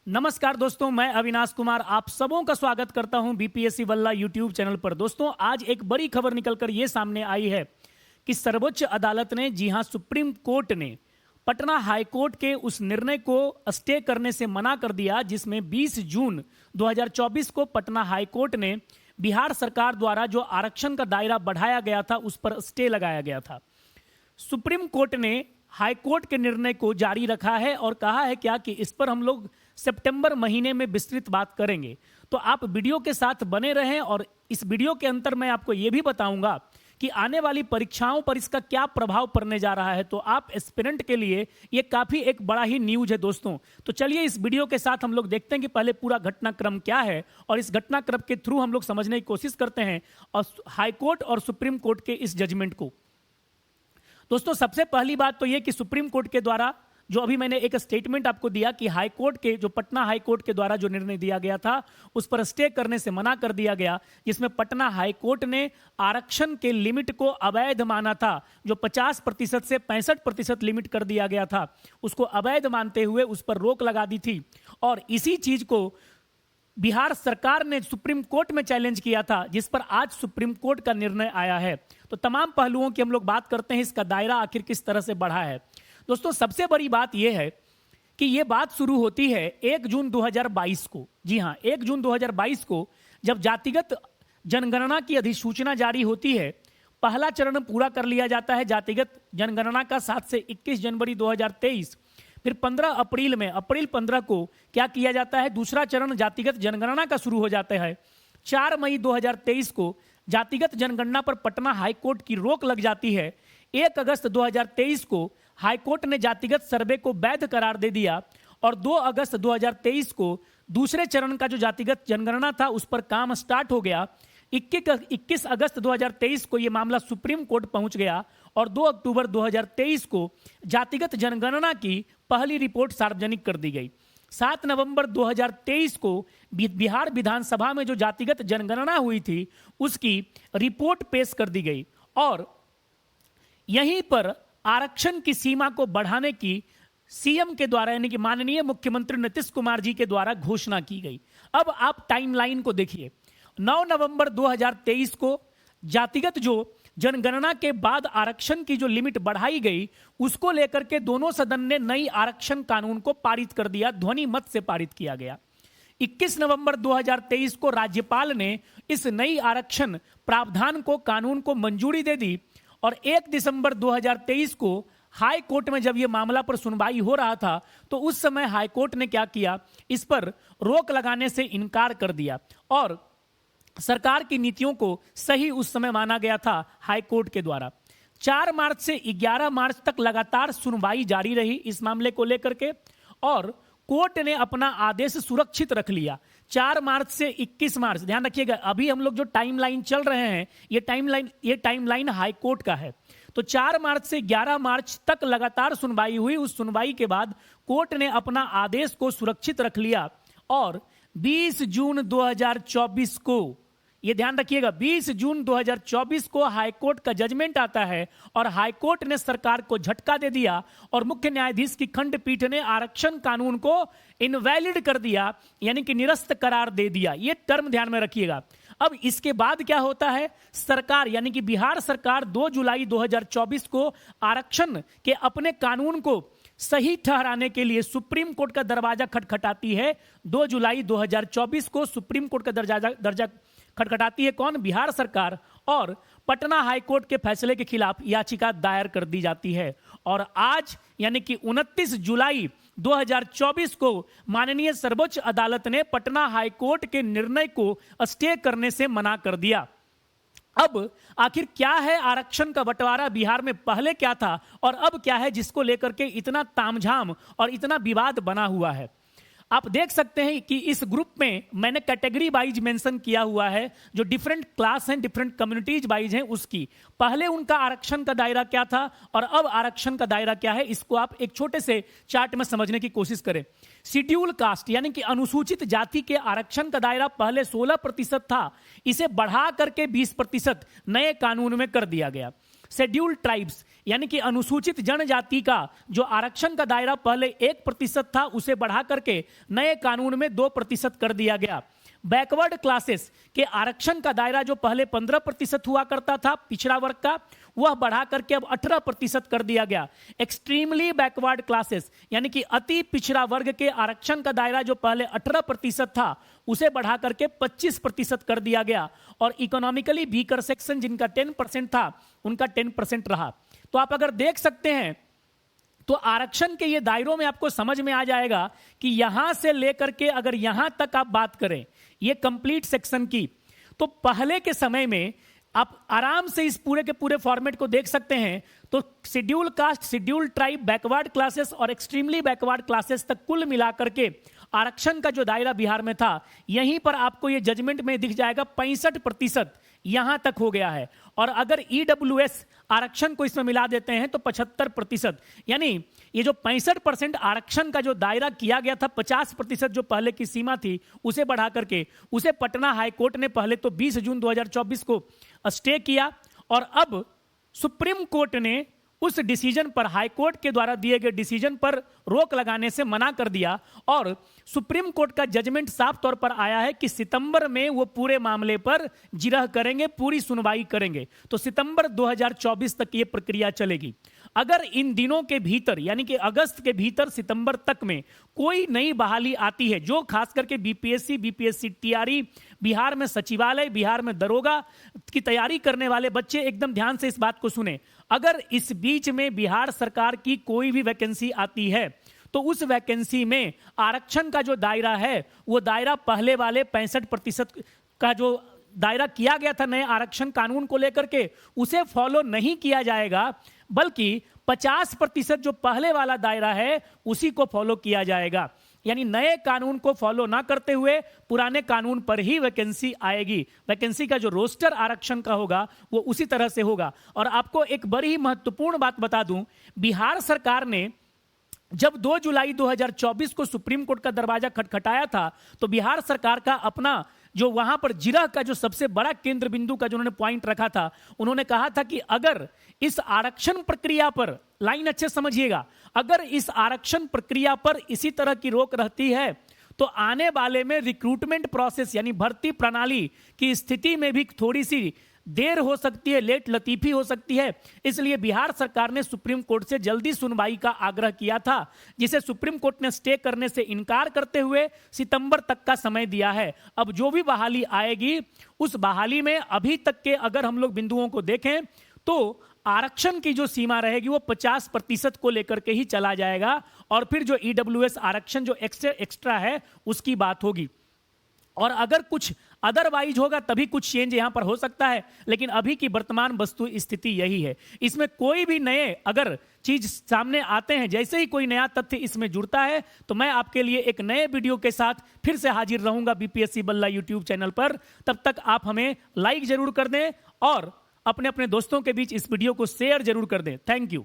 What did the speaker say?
नमस्कार दोस्तों, मैं अविनाश कुमार आप सबों का स्वागत करता हूं बीपीएससी वल्ला यूट्यूब चैनल पर। दोस्तों, आज एक बड़ी खबर निकलकर यह सामने आई है कि सर्वोच्च अदालत ने, जी हां, सुप्रीम कोर्ट ने पटना हाई कोर्ट के उस निर्णय को स्टे करने से मना कर दिया जिसमें 20 जून 2024 को पटना हाई कोर्ट ने बिहार सरकार द्वारा जो आरक्षण का दायरा बढ़ाया गया था उस पर स्टे लगाया गया था। सुप्रीम कोर्ट ने हाई कोर्ट के निर्णय को जारी रखा है और कहा है क्या कि इस पर हम लोग सितंबर महीने में विस्तृत बात करेंगे। तो आप वीडियो के साथ बने रहें और इस वीडियो के अंतर मैं आपको यह भी बताऊंगा कि आने वाली परीक्षाओं पर इसका क्या प्रभाव पड़ने जा रहा है। तो आप एस्पिरेंट के लिए यह काफी एक बड़ा ही न्यूज है दोस्तों। तो चलिए इस वीडियो के साथ हम लोग देखते हैं कि पहले पूरा घटनाक्रम क्या है और इस घटनाक्रम के थ्रू हम लोग समझने की कोशिश करते हैं और हाई कोर्ट और सुप्रीम कोर्ट के इस जजमेंट को। दोस्तों, सबसे पहली बात तो यह कि सुप्रीम कोर्ट के द्वारा जो अभी मैंने एक स्टेटमेंट आपको दिया कि हाई कोर्ट के जो पटना हाई कोर्ट के द्वारा जो निर्णय दिया गया था उस पर स्टे करने से मना कर दिया गया, जिसमें पटना हाई कोर्ट ने आरक्षण के लिमिट को अवैध माना था। जो 50% से 65% लिमिट कर दिया गया था उसको अवैध मानते हुए उस पर रोक लगा दी थी और इसी चीज को बिहार सरकार ने सुप्रीम कोर्ट में चैलेंज किया था, जिस पर आज सुप्रीम कोर्ट का निर्णय आया है। तो तमाम पहलुओं की हम लोग बात करते हैं, इसका दायरा आखिर किस तरह से बढ़ा है। दोस्तों, सबसे बड़ी बात यह है कि यह बात शुरू होती है 1 जून 2022 को। जी हां, 1 जून 2022 को जब जातिगत जनगणना की अधिसूचना जारी होती है। पहला चरण पूरा कर लिया जाता है जातिगत जनगणना का 7 से 21 जनवरी 2023। फिर 15 अप्रैल में, अप्रैल 15 को क्या किया जाता है, दूसरा चरण जातिगत जनगणना का शुरू हो जाता है। 4 मई 2023 को जातिगत जनगणना पर पटना हाईकोर्ट की रोक लग जाती है। 1 अगस्त 2023 को हाईकोर्ट ने जातिगत सर्वे को वैध करार दे दिया और 2 अगस्त 2023 को दूसरे चरण का जो जातिगत जनगणना था उस पर काम स्टार्ट हो गया। 21 अगस्त 2023 को यह मामला सुप्रीम कोर्ट पहुंच गया और 2 अक्टूबर 2023 को जातिगत जनगणना की पहली रिपोर्ट सार्वजनिक कर दी गई। 7 नवंबर 2023 को बिहार विधानसभा में जो जातिगत जनगणना हुई थी उसकी रिपोर्ट पेश कर दी गई और यहीं पर आरक्षण की सीमा को बढ़ाने की सीएम के द्वारा यानी कि माननीय मुख्यमंत्री नीतीश कुमार जी के द्वारा घोषणा की गई। अब आप टाइमलाइन को देखिए। 9 नवंबर 2023 को जातिगत जो जनगणना के बाद आरक्षण की जो लिमिट बढ़ाई गई उसको लेकर के दोनों सदन ने नई आरक्षण कानून को पारित कर दिया, ध्वनि मत से पारित किया गया। 21 नवंबर 2023 को राज्यपाल ने इस नई आरक्षण प्रावधान को, कानून को मंजूरी दे दी और 1 दिसंबर 2023 को हाई कोर्ट में जब यह मामला पर सुनवाई हो रहा था तो उस समय हाई कोर्ट ने क्या किया, इस पर रोक लगाने से इनकार कर दिया और सरकार की नीतियों को सही उस समय माना गया था हाई कोर्ट के द्वारा। 4 मार्च से 11 मार्च तक लगातार सुनवाई जारी रही इस मामले को लेकर के और कोर्ट ने अपना आदेश सुरक्षित रख लिया। 4 मार्च से 21 मार्च, ध्यान रखिएगा, अभी हम लोग जो टाइमलाइन चल रहे हैं ये टाइमलाइन हाई कोर्ट का है। तो 4 मार्च से 11 मार्च तक लगातार सुनवाई हुई। उस सुनवाई के बाद कोर्ट ने अपना आदेश को सुरक्षित रख लिया और 20 जून 2024 को, ये ध्यान रखिएगा, 20 जून 2024 को हाईकोर्ट का जजमेंट आता है और हाईकोर्ट ने सरकार को झटका दे दिया और मुख्य न्यायाधीश की खंडपीठ ने आरक्षण कानून को इनवैलिड कर दिया, यानी कि निरस्त करार दे दिया। ये टर्म ध्यान में रखिएगा। अब इसके बाद क्या होता है, सरकार यानी कि बिहार सरकार 2 जुलाई 2024 को आरक्षण के अपने कानून को सही ठहराने के लिए सुप्रीम कोर्ट का दरवाजा खटखटाती है। 2 जुलाई 2024 को सुप्रीम कोर्ट का दरवाजा खटखटाती है कौन, बिहार सरकार, और पटना हाईकोर्ट के फैसले के खिलाफ याचिका दायर कर दी जाती है। और आज यानी कि 29 जुलाई 2024 को माननीय सर्वोच्च अदालत ने पटना हाईकोर्ट के निर्णय को स्टे करने से मना कर दिया। अब आखिर क्या है आरक्षण का बंटवारा बिहार में, पहले क्या था और अब क्या है, जिसको लेकर के इतना तामझाम और इतना विवाद बना हुआ है। आप देख सकते हैं कि इस ग्रुप में मैंने कैटेगरी वाइज मेंशन किया हुआ है, जो डिफरेंट क्लास हैं, डिफरेंट कम्युनिटीज वाइज हैं उसकी। पहले उनका आरक्षण का दायरा क्या था और अब आरक्षण का दायरा क्या है, इसको आप एक छोटे से चार्ट में समझने की कोशिश करें। शेड्यूल कास्ट यानी कि अनुसूचित जाति के आरक्षण का दायरा पहले 16% था, इसे बढ़ा करके 20% नए कानून में कर दिया गया। शेड्यूल ट्राइब्स यानी कि अनुसूचित जनजाति का जो आरक्षण का दायरा पहले 1% था, उसे बढ़ा करके नए कानून में 2% कर दिया गया। बैकवर्ड क्लासेस के आरक्षण का दायरा जो पहले 15% हुआ करता था पिछड़ा वर्ग का, वह बढ़ा करके अब 18% कर दिया गया। एक्सट्रीमली बैकवर्ड क्लासेस यानी कि अति पिछड़ा वर्ग के आरक्षण का दायरा जो पहले 18% था, उसे बढ़ा करके 25% कर दिया गया। और इकोनॉमिकली वीकर सेक्शन जिनका 10% था, उनका 10% रहा। तो आप अगर देख सकते हैं तो आरक्षण के ये दायरों में आपको समझ में आ जाएगा कि यहां से लेकर के अगर यहां तक आप बात करें ये कंप्लीट सेक्शन की, तो पहले के समय में आप आराम से इस पूरे के पूरे फॉर्मेट को देख सकते हैं। तो schedule caste, schedule tribe, backward classes और एक्सट्रीमली बैकवर्ड क्लासेस तक कुल मिलाकर के आरक्षण का जो दायरा बिहार में था, यहीं पर आपको ये जजमेंट में दिख जाएगा 65% यहां तक हो गया है। और अगर ईडब्ल्यूएस आरक्षण को इसमें मिला देते हैं तो 75%, यानी ये जो 65% आरक्षण का जो दायरा किया गया था, 50% जो पहले की सीमा थी उसे बढ़ा करके उसे पटना हाईकोर्ट ने पहले तो 20 जून 2024 को स्टे किया, और अब सुप्रीम कोर्ट ने उस डिसीजन पर, हाईकोर्ट के द्वारा दिए गए डिसीजन पर रोक लगाने से मना कर दिया। और सुप्रीम कोर्ट का जजमेंट साफ तौर पर आया है कि सितंबर में वो पूरे मामले पर जिरह करेंगे, पूरी सुनवाई करेंगे। तो सितंबर 2024 तक ये प्रक्रिया चलेगी। अगर इन दिनों के भीतर यानी कि अगस्त के भीतर सितंबर तक में कोई नई बहाली आती है, जो खास करके बीपीएससी, बीपीएससी टीआरई, बिहार में सचिवालय, बिहार में दरोगा की तैयारी करने वाले बच्चे एकदम ध्यान से इस बात को सुने। अगर इस बीच में बिहार सरकार की कोई भी वैकेंसी आती है तो उस वैकेंसी में आरक्षण का जो दायरा है, वो दायरा पहले वाले 65% का जो दायरा किया गया था नए आरक्षण कानून को लेकर के, उसे फॉलो नहीं किया जाएगा, बल्कि 50% जो पहले वाला दायरा है उसी को फॉलो किया जाएगा। यानी नए कानून को फॉलो ना करते हुए पुराने कानून पर ही वैकेंसी आएगी। वैकेंसी का जो रोस्टर आरक्षण का होगा वो उसी तरह से होगा। और आपको एक बड़ी ही महत्वपूर्ण बात बता दूं, बिहार सरकार ने जब 2 जुलाई 2024 को सुप्रीम कोर्ट का दरवाजा खटखटाया था, तो बिहार सरकार का अपना जो वहां पर जिरह का जो सबसे बड़ा केंद्र बिंदु का जो उन्होंने पॉइंट रखा था, उन्होंने कहा था कि अगर इस आरक्षण प्रक्रिया पर, लाइन अच्छे समझिएगा, अगर इस आरक्षण प्रक्रिया पर इसी तरह की रोक रहती है तो आने वाले में रिक्रूटमेंट प्रोसेस यानी भर्ती प्रणाली की स्थिति में भी थोड़ी सी देर हो सकती है, लेट लतीफी हो सकती है। इसलिए बिहार सरकार ने सुप्रीम कोर्ट से जल्दी सुनवाई का आग्रह किया था, जिसे सुप्रीम कोर्ट ने स्टे करने से इनकार करते हुए सितंबर तक का समय दिया है। अब जो भी बहाली आएगी, उस बहाली में अभी तक के अगर हम लोग बिंदुओं को देखें तो आरक्षण की जो सीमा रहेगी वो 50% को लेकर के ही चला जाएगा, और फिर जो ईडब्ल्यूएस आरक्षण जो एक्स्ट्रा है उसकी बात होगी। और अगर कुछ अदरवाइज होगा तभी कुछ चेंज यहां पर हो सकता है, लेकिन अभी की वर्तमान वस्तु स्थिति यही है। इसमें कोई भी नए अगर चीज सामने आते हैं, जैसे ही कोई नया तथ्य इसमें जुड़ता है, तो मैं आपके लिए एक नए वीडियो के साथ फिर से हाजिर रहूंगा बीपीएससी बल्ला यूट्यूब चैनल पर। तब तक आप हमें लाइक जरूर कर दें और अपने अपने दोस्तों के बीच इस वीडियो को शेयर जरूर कर दें। Thank you.